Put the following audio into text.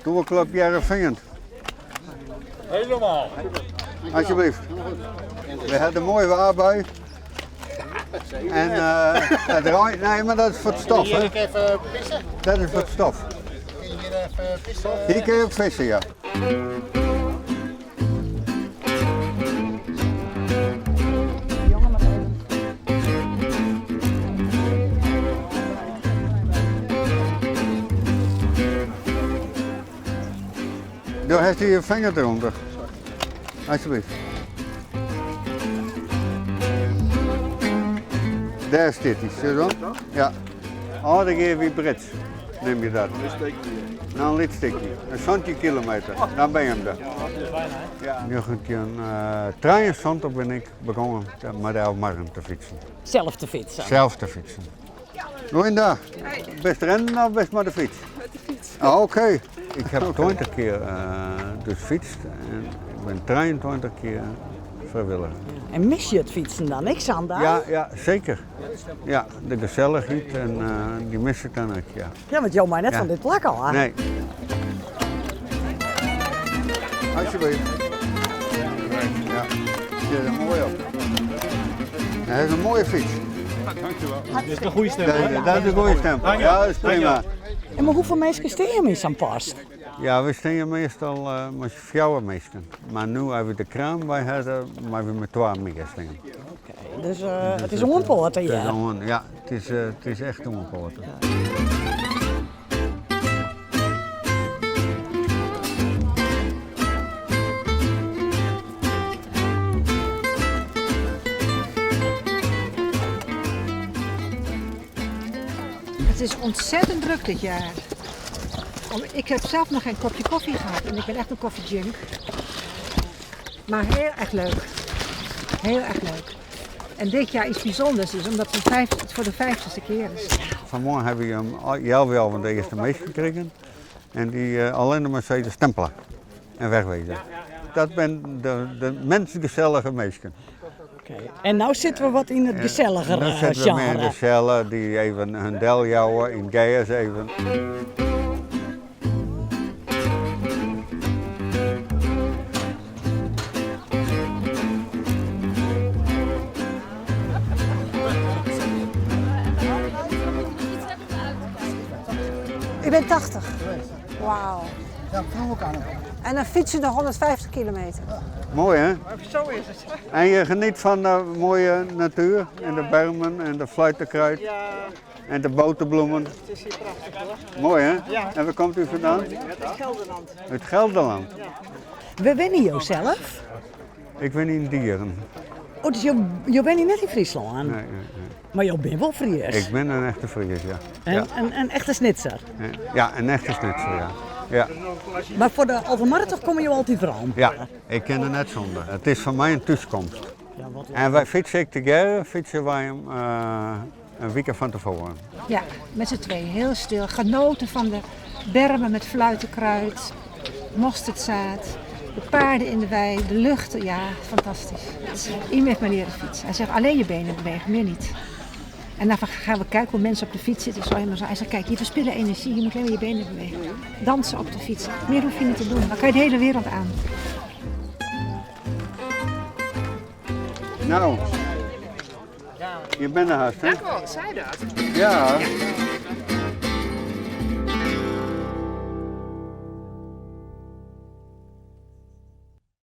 Tourclub Jereveen. Helemaal. Alsjeblieft. We hebben een mooie waarbui. En het draait, nee, maar dat is voor het stof. Hier Hè? even pissen. Dat is voor het stof. Kun je hier even pissen? Hier kun je ook vissen, ja. Daar heeft hij je vinger eronder. Alsjeblieft. Daar is dit, zie je dan? Ja. Oh, dan geef je Brits. Neem je dat. Nou, een lidstikje. Een centikilometer. Dan ben je hem daar. Ja. Nu een 23 ben ik begonnen met de Elmarm te fietsen. Zelf te fietsen. Zelf te fietsen. Hoe in daar? Best rennen of best maar de fiets? Met de fiets. Ah, oké. Ik heb 20 keer dus fietst en ik ben 23 keer vrijwilliger. En mis je het fietsen dan? Ik Sander? Ja, zeker. Ja, de gezelligheid en die mis ik dan ook, ja. Ja, want jou maar net Ja. van dit plak al, hè? Nee. Alsjeblieft. Ja, zit er mooi op. Hij is een mooie fiets. Dit is een goede stem. Dat is een goede stempel. Ja, dat is prima. En maar hoeveel mensen steen je in zo'n past? Ja, we staan meestal met 4 mensen. Maar nu hebben we de kraam bij hebben, maar we met 2 mensen staan. Dus het is onpoorten, Het is ja. ja, het is echt ongepoten. Het is ontzettend druk dit jaar. Ik heb zelf nog geen kopje koffie gehad en ik ben echt een koffiejunk. Maar heel erg leuk. Heel erg leuk. En dit jaar iets bijzonders is, omdat het voor de 50ste keer is. Vanmorgen hebben we hem wel van de eerste meest gekregen. En die alleen maar zeiden stempelen en wegwezen. Dat zijn de mensgezellige meesten. En nou zitten we wat in het gezelligere Dan zitten we meer in de genre. cellen die even hun del jouwen, in Geiers even. U bent 80? Wauw. Ja, vroeg ook aan. En dan fiets je nog 150 kilometer. Mooi hè? Zo is het. En je geniet van de mooie natuur en de bermen en de fluitenkruid en de boterbloemen. Het is hier prachtig hoor. Mooi hè? En waar komt u vandaan? Uit Gelderland. Uit Gelderland. We wennen jou zelf. Ik ben in Dieren. Oh, dus je bent niet net in Friesland. Nee, nee. Maar je bent wel Fries. Ik ben een echte Fries, ja. Ja, Een echte snitser. ja een echte snitser, ja. Ja. Maar voor de Alphenmarkt kom je altijd vroom. Ja, ik ken er net zonder. Het is voor mij een tussenkomst. En wij fietsen ik together, fietsen wij hem een weekend van tevoren. Ja, met z'n tweeën heel stil. Genoten van de bermen met fluitenkruid, mosterdzaad, de paarden in de wei, de lucht. Ja, fantastisch. Iemand heeft me leren fietsen. Hij zegt alleen je benen bewegen, meer niet. En dan gaan we kijken hoe mensen op de fiets zitten. Hij zegt, kijk, je verspillen energie, je moet alleen maar je benen bewegen. Dansen op de fiets. Meer hoef je niet te doen. Dan kan je de hele wereld aan. Nou, je bent er haast, hè? Ja, zei dat. Ja.